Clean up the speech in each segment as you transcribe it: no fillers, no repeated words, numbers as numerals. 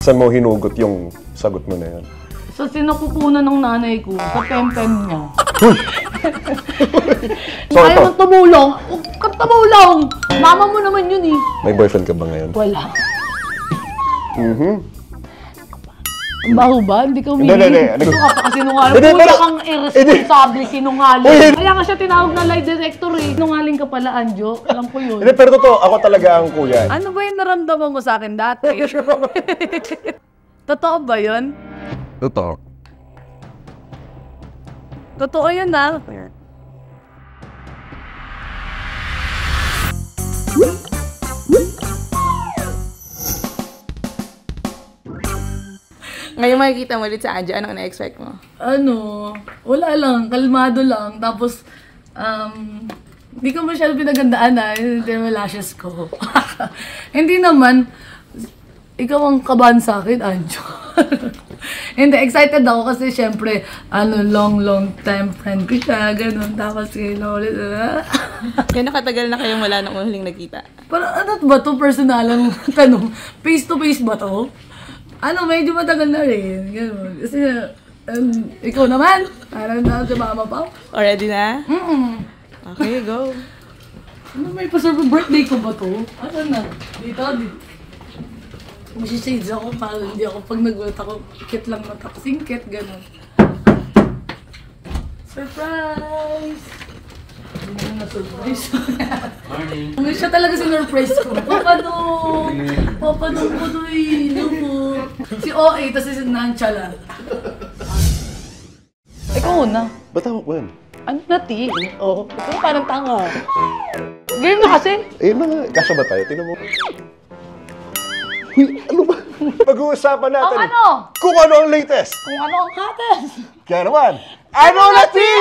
Saan mo hinugot yung sagot mo na yan? Sa sinapupunan ng nanay ko, sa pem-pem niya. So, ayaw mong tumulong, huwag kang tumulong! Mama mo naman yun eh. May boyfriend ka ba ngayon? Wala. Ang baho ba? Hindi ka umili. Hindi. Ito ka pa kasi sinungaling. Puta kang irresponsible, sinungaling. Kaya nga siya tinawag na lie detector eh. Sinungaling ka pala, Anjo. Alam ko yun. Hindi, pero totoo, ako talaga ang kuya. Ano ba yung naramdaman mo sa akin dati? Totoo ba yun? Totoo. Totoo yun na. Ngayon makikita mo ulit sa Anjo, anong na-expect mo? Ano, wala lang, kalmado lang. Tapos, hindi ko masyado pinagandaan na, hindi yung lashes ko. Hindi naman, ikaw ang kabahan sa akin, Anjo. Hindi, excited ako kasi syempre, long time friend ko siya, ganun. Tapos, ulit, Kaya katagal na kayong wala nung huling nagkita? parang ano ba to personalang tanong? Face to face ba to? Medyo matagal na rin. Ganun. Kasi, ikaw naman, parang na si Mama Pao. Already na? Okay, go. May pa-serve birthday ko ba to? Ano na? Dito. Masishades ako para hindi ako pag nagulat ako, ikit lang mata ko. Singkit, gano'n. Surprise! Hindi na na-surprise. Morning. Siya talaga sinurprise ko. Papadong! Papadong ko to eh. Si OA, tapos si Nanchala. Ikaw una. Ba't ako, when? Ano na, T? Oo. Ikaw parang tanga. Game na kasi. Eh, kasya ba tayo? Tingnan mo. Uy, ano ba? Pag-uusapan natin. Ang ano? Kung ano ang latest. Kung ano ang kates. Kaya naman, Ano na Ti!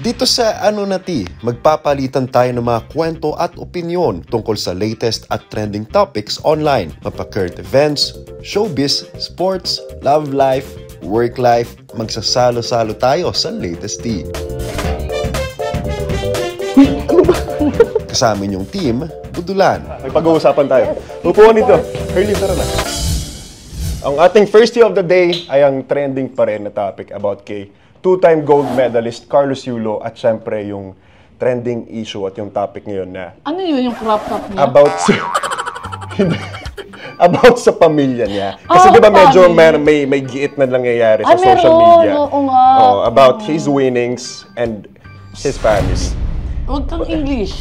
Dito sa Ano na Ti, magpapalitan tayo ng mga kwento at opinyon tungkol sa latest at trending topics online. Mapa-current events, showbiz, sports, love life, work life, magsasalo-salo tayo sa latest tea. Kasama yung team, Budulan. May pag-uusapan tayo. Upuan dito. Hurley, tara na. Ang ating first tea of the day ay ang trending pa rin na topic about kay two-time gold medalist Carlos Yulo at syempre yung trending issue at yung topic ngayon na Ano yun yung crop top niya? about sa pamilya niya. Kasi di ba medyo may giit na nangyayari sa social media. Oo nga. About his winnings and his families. Huwag kang English.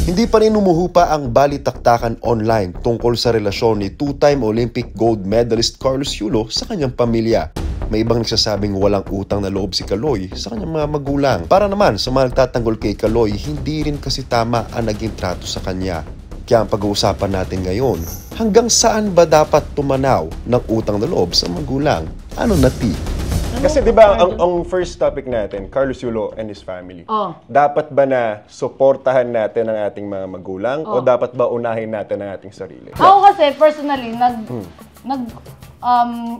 Hindi pa rin umuhupa ang balitaktakan online tungkol sa relasyon ni two-time Olympic gold medalist Carlos Yulo sa kanyang pamilya. May ibang nagsasabing walang utang na loob si Kaloy sa kanyang mga magulang. Para naman sa mga nagtatanggol kay Kaloy, hindi rin kasi tama ang naging trato sa kanya. Kaya ang pag-uusapan natin ngayon, hanggang saan ba dapat tumanaw ng utang na loob sa magulang? Ano na Ti? Kasi di ba ang first topic natin, Carlos Yulo and his family. Dapat ba na suportahan natin ang ating mga magulang o dapat ba unahin natin ang ating sarili? Ako kasi personally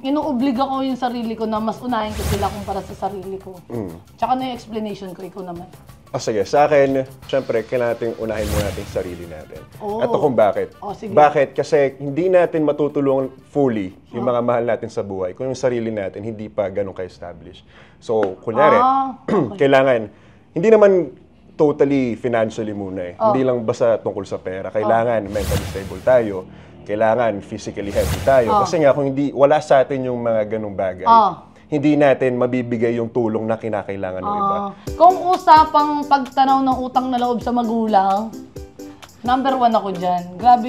inuobliga ko yung sarili ko na mas unahin ko sila kumpara sa sarili ko. Tsaka na yung explanation ko, ikaw naman. Sige, sa akin, syempre, kailangan natin unahin mo natin yung sarili natin. At kung bakit. Sige. Bakit? Kasi hindi natin matutulungan fully yung mga mahal natin sa buhay kung yung sarili natin hindi pa ganun ka-establish. So, kunyari, kailangan, hindi naman totally financially muna eh. Hindi lang basta tungkol sa pera. Kailangan mentally stable tayo. Kailangan physically healthy tayo. Kasi nga, kung wala sa atin yung mga ganung bagay, hindi natin mabibigay yung tulong na kinakailangan ng iba. Kung usapang pagtanaw ng utang na loob sa magulang, number 1 ako dyan. Grabe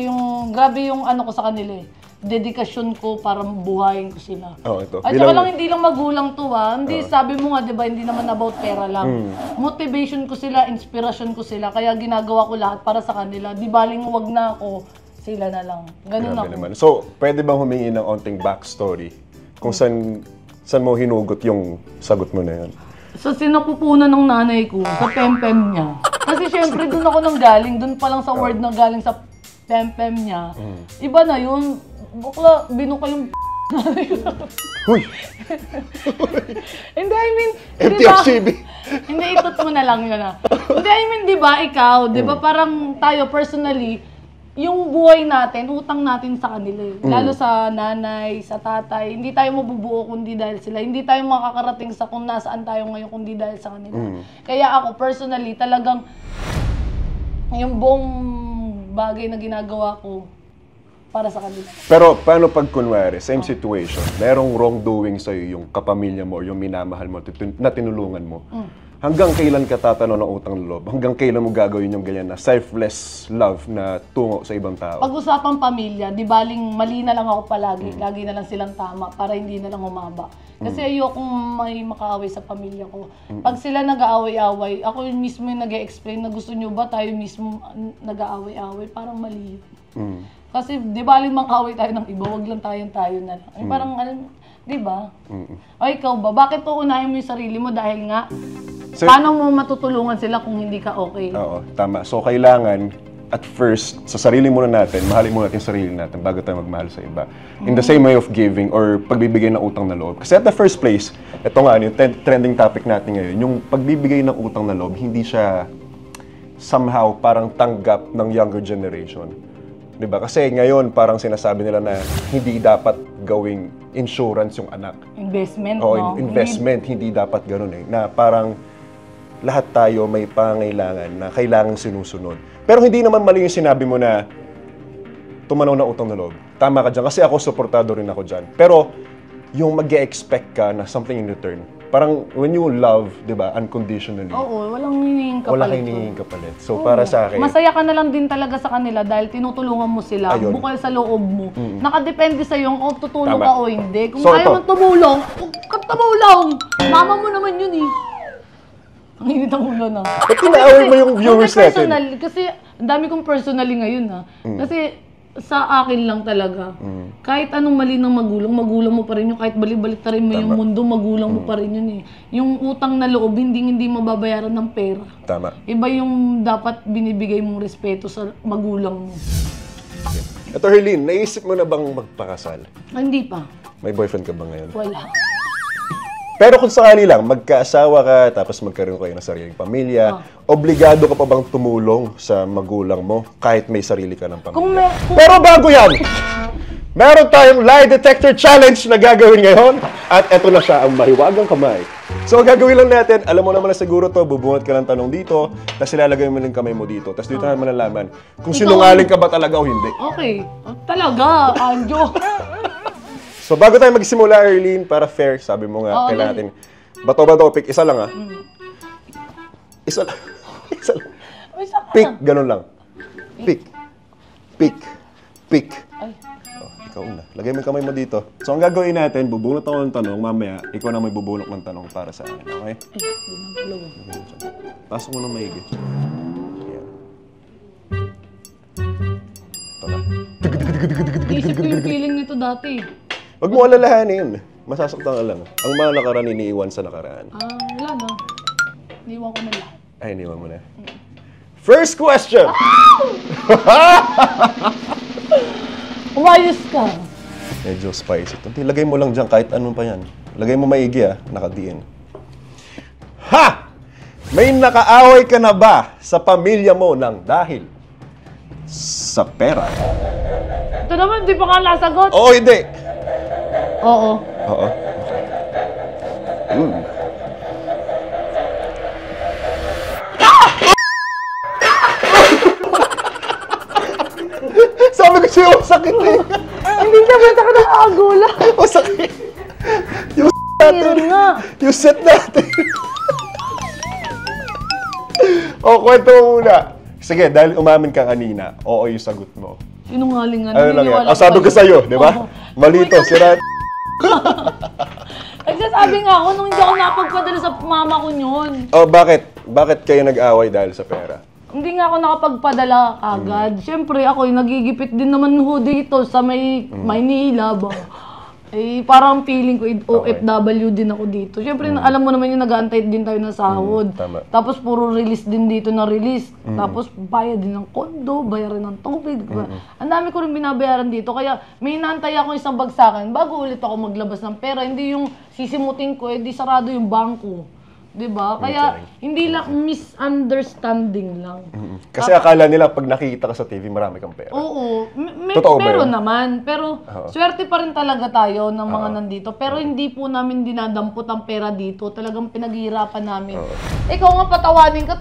yung ano ko sa kanila eh. Dedikasyon ko para buhayin ko sila. Ito. At saka lang hindi lang magulang to Hindi, sabi mo nga, di ba, hindi naman about pera lang. Motivation ko sila, inspirasyon ko sila, kaya ginagawa ko lahat para sa kanila. Di baling wag na ako, sila na lang. Ganun ako. Naman. So, pwede bang humingi ng onting backstory kung saan mo hinugot yung sagot mo na yan? Sa sinapupunan ng nanay ko, sa pem-pem niya. Kasi syempre doon ako nang galing, doon pa lang sa word na galing sa pem-pem niya. Iba na yun. Bukla, binuka yung Huy! Hindi, I mean, MTFCB! Hindi, itot mo na lang yun Hindi, I mean, di ba, ikaw, di ba parang tayo personally, yung buhay natin, utang natin sa kanila. Lalo sa nanay, sa tatay. Hindi tayo mabubuo kundi dahil sila. Hindi tayo makakarating sa kung nasaan tayo ngayon kundi dahil sa kanila. Kaya ako, personally, talagang yung buong bagay na ginagawa ko para sa kanila. Pero paano pag kunwari, same situation, merong wrongdoing sa'yo yung kapamilya mo or yung minamahal mo na tinulungan mo, hanggang kailan ka tatanaw ng utang na loob? Hanggang kailan mo gagawin yung ganyan na selfless love na tungo sa ibang tao? Pag-usapang pamilya, di baling mali na lang ako palagi. Lagi na lang silang tama para hindi na lang humaba. Kasi ayokong may makaaway sa pamilya ko. Pag sila nag-aaway-away, ako yung mismo yung nag-explain na gusto nyo ba tayo mismo nag-aaway-away? Parang mali yun. Kasi di baling makaaway tayo ng iba, wag lang tayo na lang. Ay, parang ano, di ba? O ikaw ba? Bakit uunahin mo yung sarili mo dahil nga so, paano mo matutulungan sila kung hindi ka okay? Oo, tama. So, kailangan, at first, sa sarili muna natin, mahalin muna natin yung sarili natin bago tayo magmahal sa iba. In the same way of giving or pagbibigay ng utang na loob. Kasi at the first place, ito nga, yung trending topic natin ngayon, yung pagbibigay ng utang na loob, hindi siya somehow parang tanggap ng younger generation. Diba? Kasi ngayon, parang sinasabi nila na hindi dapat gawing insurance yung anak. Investment, no? Investment, hindi dapat ganun eh. Na parang lahat tayo may pangailangan na kailangang sinusunod. Pero hindi naman mali yung sinabi mo na tumanaw na utang na loob. Tama ka dyan. Kasi ako, supportado rin ako dyan. Pero yung mag-e-expect ka na something in return. Parang when you love, di ba, unconditionally. Oo, walang hinihing kapalit. Wala kang hinihing kapalit. So, para sa akin, masaya ka na lang din talaga sa kanila dahil tinutulungan mo sila. Ayun. Bukal sa loob mo. Nakadepende sa'yo kung tutulong Tama. ka o hindi. Kung So, ayaw ito. mong tumulong, huwag kang tumulong. Mama mo naman yun eh. Ang init ang ulo na. ba't tinaaway mo yung viewers natin? Kasi ang dami kong personally ngayon ha. Kasi sa akin lang talaga. Kahit anong mali ng magulang mo pa rin yun. Kahit balik-balik rin mo yung mundo, magulang mo pa rin yun eh. Yung utang na loob, hindi mababayaran ng pera. Tama. Iba yung dapat binibigay mong respeto sa magulang mo. Ito, Herlene, naisip mo na bang magpakasal? Hindi pa. May boyfriend ka ba ngayon? Wala. Pero kung sakali lang, magkaasawa ka, tapos magkaroon kayo ng sariling pamilya, obligado ka pa bang tumulong sa magulang mo kahit may sarili ka ng pamilya? Pero bago yan, meron tayong lie detector challenge na gagawin ngayon. At eto na siya, ang mahiwagang kamay. So, gagawin lang natin, alam mo naman na siguro to, bubungat ka ng tanong dito, tapos ilalagay mo lang kamay mo dito, tapos dito naman malalaman kung sinungaling ka ba talaga o hindi. Okay. Talaga, Anjo. So, bago tayo magsimula, Erlene, para fair, sabi mo nga, kailangan natin, bato-bato, pick, isa lang Isa lang. Isa lang. Pick, ganun lang. Pick. Pick. Pick. Ay. Oh, ikaw na. Lagay mo yung kamay mo dito. So, ang gagawin natin, bubunot ako ng tanong, mamaya, ikaw na may bubunok ng tanong para sa akin, okay? Pasok mo ng maigi. Ayan. Ito na. Isip ko yung feeling nito dati. Huwag mo alalahanin. Masasaktan ka lang. Ang mga nakaraan, iniiwan sa nakaraan. Wala na. Iniwan ko na lahat. Ay, iniwan mo na. First question! Umayos ka. Medyo spicy ito. Lagay mo lang dyan kahit anong pa yan. Lagay mo maigi nakadiin. Ha! May nakaaway ka na ba sa pamilya mo ng dahil sa pera? Ito naman, di pa ka nasagot. Oo, hindi. Oo. Oo. Sabi ko sa'yo, sakit eh. Hindi naman ako nakakagula. O, sakit. Yung natin. Yung set natin. O, kwento mo muna. Sige, dahil umamin ka kanina, oo yung sagot mo. Sinungaling nga. Ano lang yan? Sabi ko sa'yo, di ba? Malito, sira. Nagsasabi nga ako nung hindi ako napagpadala sa mama ko yun. Oh, bakit? Bakit kayo nag-away dahil sa pera? Hindi nga ako nakapagpadala agad. Siyempre ako yung nagigipit din naman ho dito sa may Maynila ba. Eh, parang feeling ko, OFW din ako dito. Siyempre, alam mo naman yung nag-aantay din tayo ng sahod. Tama. Tapos, puro release din dito na release. Tapos, bayad din ng kondo, bayaran ng tubig. Ang dami ko rin binabayaran dito. Kaya, may inaantay ako isang bagsakan bago ulit ako maglabas ng pera. Hindi yung sisimutin ko, di sarado yung bangko. Diba? Kaya hindi lang misunderstanding lang. Kasi akala nila pag nakikita ka sa TV, marami kang pera. Oo. Totoo ba Meron yun? naman. Pero swerte pa rin talaga tayo ng mga nandito. Pero hindi po namin dinadampot ang pera dito. Talagang pinaghihirapan namin. Ikaw nga patawanin ka,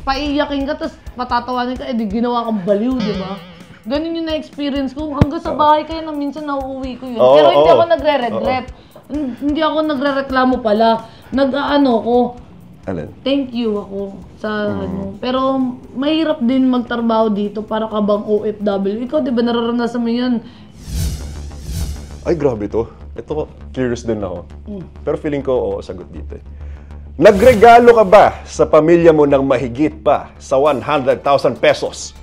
paiyakin ka, tapos patatawanin ka, di ginawa kang baliw, di ba? Ganun yung na-experience ko. Hanggang sa bahay kaya na minsan nauuwi ko yun. Pero hindi ako nagre-regret. Hindi ako nagre-reklamo pala. Nag-aano ko. Alin? Thank you ako sa ano. Pero mahirap din magtrabaho dito para ka bang OFW. Ikaw, di ba nararanasan mo yun? Ay, grabe to. Ito, curious din ako. Pero feeling ko, oo, sagot dito. Nagregalo ka ba sa pamilya mo ng mahigit pa sa 100,000 pesos?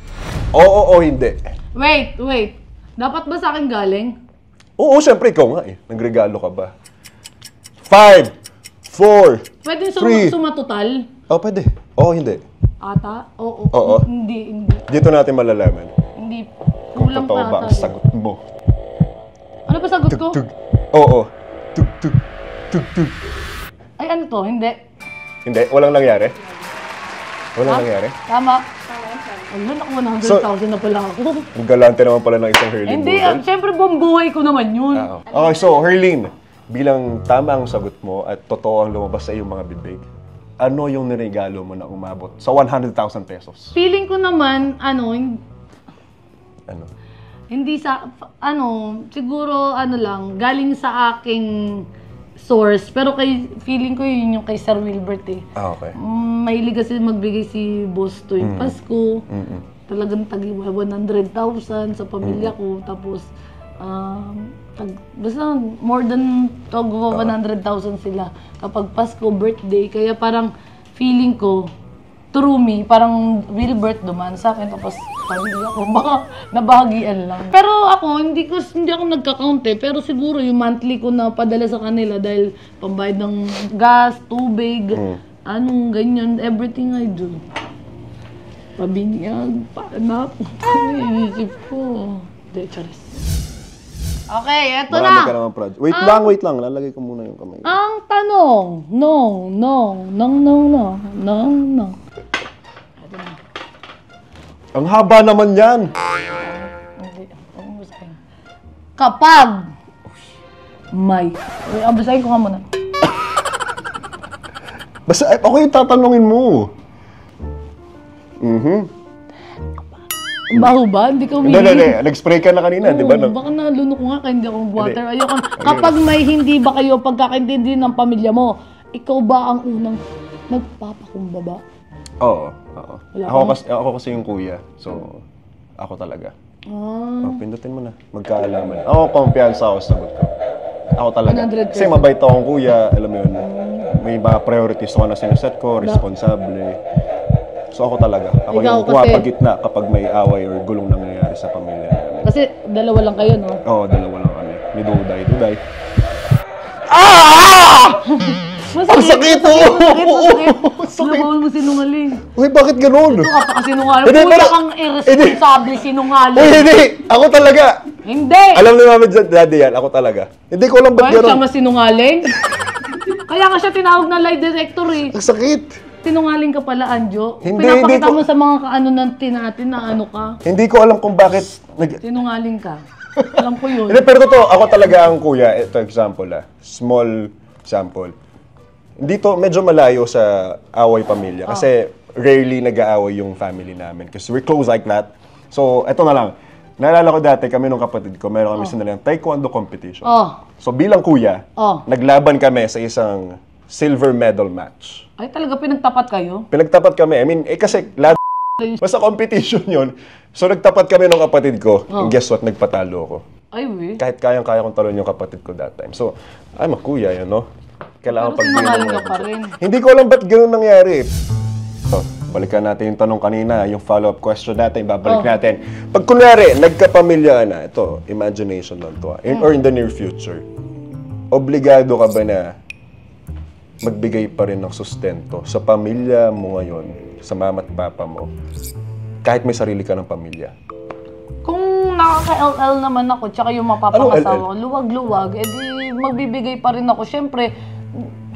Oo o hindi? Wait. Dapat ba sa akin galing? Oo, syempre ikaw nga eh. Nagregalo ka ba? 5, 4, Pwede sumatotal? Oh, pwede. Oo, hindi. Ata? Oo. Oo. Hindi. Dito natin malalaman. Hindi. Kulang Totoo pa ba ata. ang sagot mo? Ano ba sagot ko? Tug. Oo. Tug, tug. Tug, tug. Ay, ano to? Hindi. Hindi? Walang nangyari? Walang nangyari? Tama. Ayun, ako 100,000 na pala ako. Ang galante naman pala ng isang Herlene Hindi, Budol. syempre buong buhay ko naman yun. Okay, so Herlene, bilang tama ang sagot mo at totoo ang lumabas sa iyong mga bibig, ano yung niregalo mo na umabot sa 100,000 pesos? Feeling ko naman, Ano? hindi sa, siguro, lang, galing sa aking source. Pero feeling ko yun yung kay Sir Wilbert eh. Ah, okay. Mahilig kasi magbigay si boss tuwing Pasko. Talagang tagi 100,000 sa pamilya ko. Tapos, basta more than 100,000 sila kapag Pasko, birthday. Kaya parang feeling ko, through me, parang Wilbert duman sa akin. Tapos pamilya ko, baka nabahagian lang. Pero ako, hindi ako nagka-count eh. Pero siguro yung monthly ko na padala sa kanila dahil pambayad ng gas, tubig, ganyan, everything I do. Pabinyag, paanap, iisip ko. De, charis. Okay, eto Marami na. ka naman project. Wait lang. Lalagay ko muna yung kamay. Ang tanong, no. Ang haba naman yan! Hindi, huwag mo basahin. Kapag may, basahin ko nga muna. Basta, ako yung tatanungin mo. Baho ba? Hindi ka Hindi. Nag-spray ka na kanina, di ba? Baka nalunok ko nga kaya hindi ako water. Ayoko. Kapag may hindi ba kayo pagkakaintindi ng pamilya mo, ikaw ba ang unang nagpapakumbaba? Oo. Wala Ako kasi yung kuya. So, ako talaga. Pindutin mo na. Magkaalaman. Ako, kumpiyansa ako sa sagot ko. Ako talaga. 100%. Kasi mabait akong kuya, alam mo yun. May mga priorities ako na sinuset ko, responsable. So ako talaga. Ako Ikaw yung pumapagitna kapag may away or gulong nangyayari sa pamilya namin. Kasi dalawa lang kayo, no? Oo, dalawa lang kami. May duday. Masakit! Sakit! Bawal mo sinungaling. Uy, bakit ganun? Ito ka pa sinungaling. Hindi, Puta pero- kang irresponsible sinungaling. Uy, hindi! Ako talaga! Hindi! Alam ni Mama Daddy yan, ako talaga. Hindi ko alam ba't Well, siya ganun. masinungaling? Kaya nga siya tinawag na lie detector eh. Ang sakit! Sinungaling ka pala, Anjo. Hindi, Pinapakita hindi ko- mo sa mga kaano natin na ano ka. Hindi ko alam kung bakit... Sinungaling ka. Alam ko yun. Hindi, pero totoo, ako talaga ang kuya. Ito, example small sample. Dito, medyo malayo sa away pamilya. Kasi rarely nag-aaway yung family namin. Kasi we're close like that. So, eto na lang. Naalala ko dati, kami nung kapatid ko, meron kami sinalang taekwondo competition. So, bilang kuya, naglaban kami sa isang silver medal match. Ay, talaga pinagtapat kayo? Pinagtapat kami. I mean, kasi basta competition yun. So, nagtapat kami ng kapatid ko. And guess what? Nagpatalo ako. Ay, we. Kahit kayang-kaya kong talon yung kapatid ko that time. So, I'm a kuya, you know? Kailangan Pero sinungaling ka pa rin. Hindi ko alam ba't ganun nangyari. So, balikan natin yung tanong kanina, yung follow-up question natin, babalik natin. Pag kunwari, nagkapamilya ka na, ito, imagination lang to, or in the near future, obligado ka ba na magbigay pa rin ng sustento sa pamilya mo ngayon, sa mama at papa mo, kahit may sarili ka ng pamilya? Kung nakaka-LL naman ako, tsaka yung mapapangasawa ko, luwag-luwag, edi magbibigay pa rin ako. Siyempre,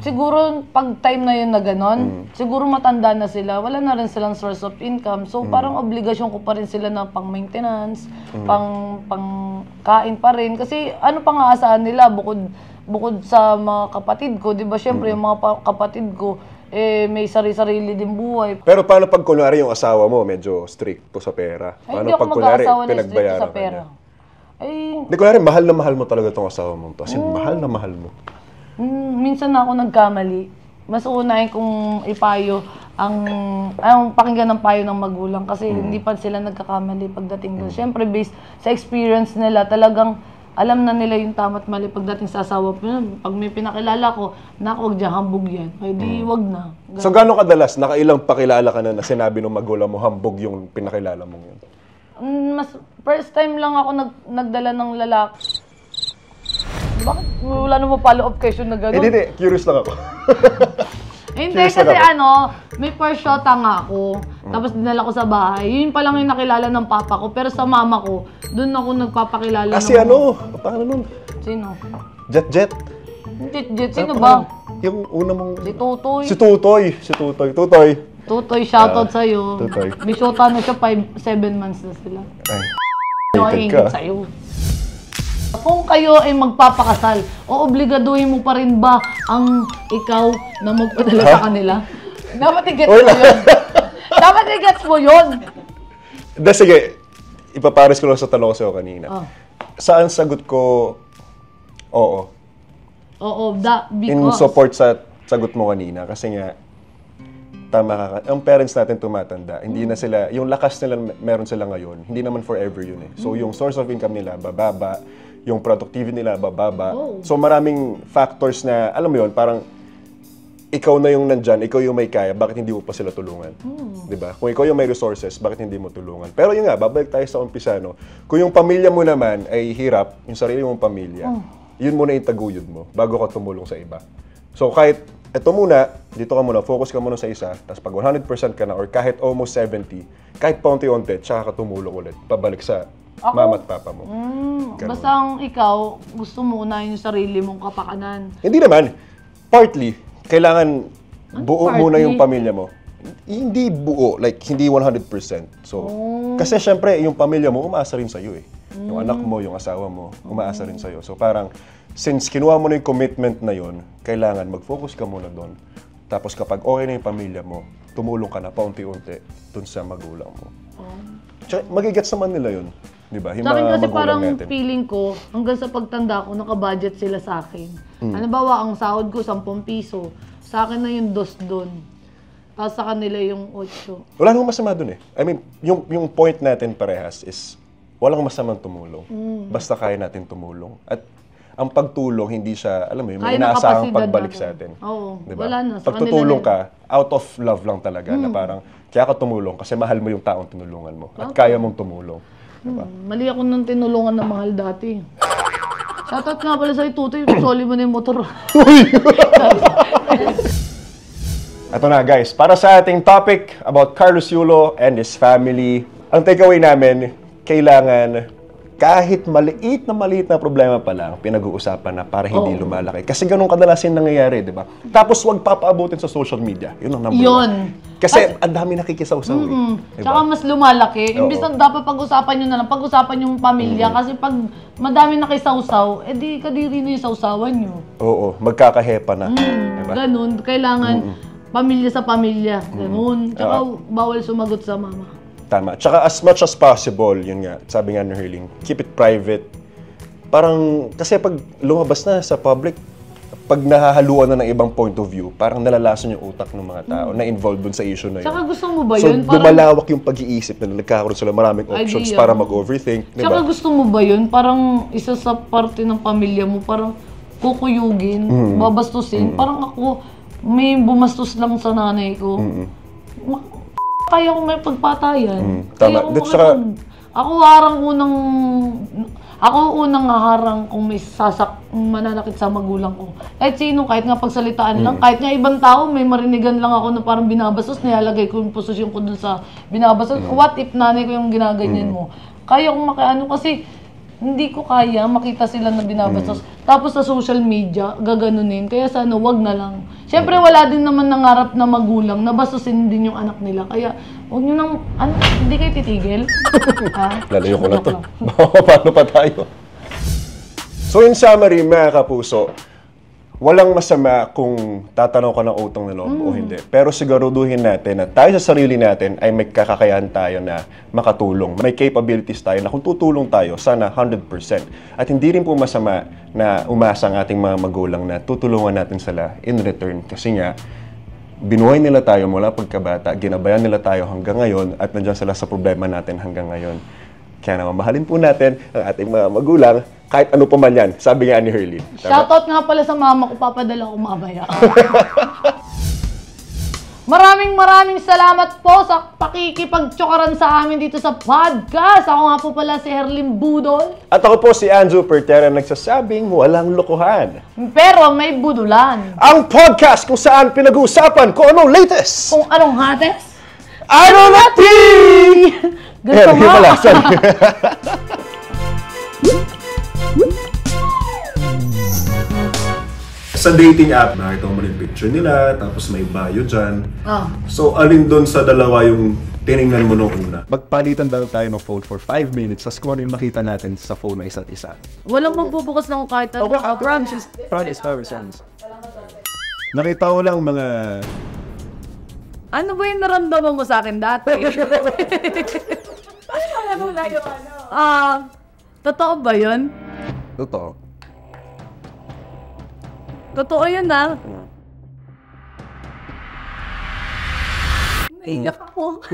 siguro pag time na yun na gano'n, siguro matanda na sila, wala na rin silang source of income. So parang obligasyon ko pa rin sila na pang-maintenance, pang-kain pa rin. Kasi ano pang aasahan nila bukod sa mga kapatid ko, 'di ba? Syempre yung mga kapatid ko may sarili din buhay. Pero paano pag kunwari yung asawa mo medyo stricto sa pera? Paano hindi ako pag kunwari mag-aasawa na stricto pinagbayaran sa ka pera. niya? Hindi kunwari mahal na mahal mo talaga tong asawa mo. As in, mahal na mahal mo. Minsan na ako nagkamali. Mas unahin kong ipayo ang pakinggan ng payo ng magulang kasi hindi pa sila nagkakamali pagdating doon. Siyempre, based sa experience nila, talagang alam na nila yung tama't mali pagdating sa asawa po. Pag may pinakilala ko, huwag dyan, hambog yan. Ay di, wag na. So, gano'ng kadalas, nakailang pakilala ka na sinabi ng magulang mo, hambog yung pinakilala mong yun? First time lang ako nagdala ng lalaki. Bakit wala naman follow-up question na gano'n? Hindi, curious lang ako. Hindi, Curious kasi lang may first shot nga ako. Tapos dinala ko sa bahay. Yun pa lang yung nakilala ng papa ko. Pero sa mama ko, doon ako nagpapakilala. Kasi paano nun? Sino? Jet? Jet, sino ba? Yung una mong... Si Tutoy. Si Tutoy. Tutoy, shoutout sa'yo. Tutoy. May shota na siya, 7 months na sila. Ay, Ano hated ingit ka. sa'yo? Kung kayo ay magpapakasal, o obligaduhin mo pa rin ba ang ikaw na magpadala sa kanila? Dapat i-gets mo yun. Dapat i-gets mo yun. Sige, ipapares ko lang sa tanong ko sa'yo kanina. Saan sagot ko, oo. Oo, In because... support sa sagot mo kanina. Kasi nga, tama ka. Ang parents natin tumatanda, hindi na sila, yung lakas nila meron sila ngayon, hindi naman forever yun eh. So yung source of income nila, bababa. Yung productivity nila, bababa. So maraming factors na, alam mo yun, parang ikaw na yung nandyan, ikaw yung may kaya, bakit hindi mo pa sila tulungan? Diba? Kung ikaw yung may resources, bakit hindi mo tulungan? Pero yun nga, babalik tayo sa umpisa, no? Kung yung pamilya mo naman ay hirap, yung sarili mong pamilya, yun muna yung taguyod mo bago ka tumulong sa iba. So kahit eto muna, dito ka muna, focus ka muna sa isa, tapos pag 100% ka na, or kahit almost 70, kahit paunti-unti, tsaka ka tumulong ulit, pabalik sa mama at papa mo. Basta ang ikaw, gusto mo unahin yung sarili mong kapakanan. Hindi naman. Partly, kailangan buo partly? muna yung pamilya mo. Hindi buo, like hindi 100%. So, kasi syempre, yung pamilya mo, umaasa rin sa'yo eh. Yung anak mo, yung asawa mo, umaasa rin sa'yo. So parang, since kinuha mo na yung commitment na yun, kailangan mag-focus ka muna doon. Tapos kapag okay na yung pamilya mo, tumulong ka na paunti-unti dun sa magulang mo. Tsaka, magigets naman nila yun. Diba? Sa akin kasi parang feeling ko, hanggang sa pagtanda ko, naka-budget sila sa akin. Halimbawa, ang sahod ko, 10 piso. Sa akin na yung 2 doon. Tapos sa kanila yung 8. Wala namang masama dun eh. I mean, yung point natin parehas is, walang masamang tumulong. Basta kaya natin tumulong. At ang pagtulong, hindi siya, alam mo yun, may inaasahang pagbalik sa atin. Oo, diba? wala na. Pagtutulong ka, out of love lang talaga, na parang, kaya ka tumulong kasi mahal mo yung taong tinulungan mo. At kaya mong tumulong. Diba? Mali ako nung tinulungan na mahal dati. Shoutout nga pala sa'yo, Tutoy. Soli mo na yung motor. Ito na guys, para sa ating topic about Carlos Yulo and his family, ang takeaway namin, kailangan kahit maliit na problema pa lang, pinag-uusapan na para hindi lumalaki. Kasi ganun kadalasin nangyayari, di ba? Tapos huwag papaabutin sa social media. Yun ang number 1. Kasi ang dami nakikisaw-saw eh. Diba? Tsaka mas lumalaki. Imbis na dapat pag-usapan nyo na lang, pag-usapan yung pamilya. Kasi pag madami nakisaw-saw, edi kadiri na yung sausawan nyo. Oo, magkakahepa na. Diba? Ganun. Kailangan pamilya sa pamilya. Ganun. Tsaka bawal sumagot sa mama. Tama. Tsaka as much as possible, yun nga, sabi nga ni Herling, keep it private. Parang, kasi pag lumabas na sa public, pag nahahaluan na ng ibang point of view, parang nalalason yung utak ng mga tao na involved dun sa issue na yun. Tsaka gusto mo ba So, yun? lumalawak yung pag-iisip na nagkakaroon sila maraming options para mag-overthink. Diba? Tsaka gusto mo ba yun? Parang isa sa parte ng pamilya mo, parang kukuyugin, babastusin. Parang ako, may bumastos lang sa nanay ko. Kaya ko may pagpatayan. Tama. Ako unang harang kung may mananakit sa magulang ko. Kahit sino, kahit nga pagsalitaan lang, kahit nga ibang tao, may marinigan lang ako na parang binabastos, nilalagay ko yung posisyon ko dun sa binabastos. What if nanay ko yung ginaganyan mo? Kaya kong makiano kasi hindi ko kaya makita sila na binabastos. Tapos sa social media, gaganunin. Kaya sana wag na lang. Siyempre wala din naman nangarap na magulang na bastusin din yung anak nila. Kaya wag nyo nang, hindi kayo titigil. Ha? Lalayo ko na to. Joke lang. Paano pa tayo? So in summary, mga kapuso, walang masama kung tatanong ka ng utang na loob o hindi. Pero siguraduhin natin na tayo sa sarili natin ay may kakakayahan tayo na makatulong. May capabilities tayo na kung tutulong tayo, sana 100%. At hindi rin po masama na umasa ang ating mga magulang na tutulungan natin sila in return. Kasi nga, binuhay nila tayo mula pagkabata, ginabayan nila tayo hanggang ngayon, at nandiyan sila sa problema natin hanggang ngayon. Kaya naman, mahalin po natin ang ating mga magulang, kahit ano pa man yan, sabi nga ni Hurley. Shoutout nga pala sa mama ko, papadala ko mamaya. Maraming salamat po sa pakikipagtsokaran sa amin dito sa podcast. Ako nga po pala si Herlyn Budol. At ako po si Andrew Pertera, nagsasabing walang lokohan. Pero may budulan. Ang podcast kung saan pinag-uusapan kung anong latest. Kung anong hates? Ano na Gusto mo? Sa dating app, nakita mo yung picture nila, tapos may bio dyan. Oh. So, alin doon sa dalawa yung tiningnan mo nung una? Magpalitan daw tayo ng phone for 5 minutes, tapos kung ano yung makita natin sa phone ng isa't isa. Walang magbubukas ng kahit ano. Promise sense. Nakita ko lang mga... Ano ba yung naramdaman mo sa akin dati? Totoo ba yun? Totoo. Totoo yun Naiyak ako.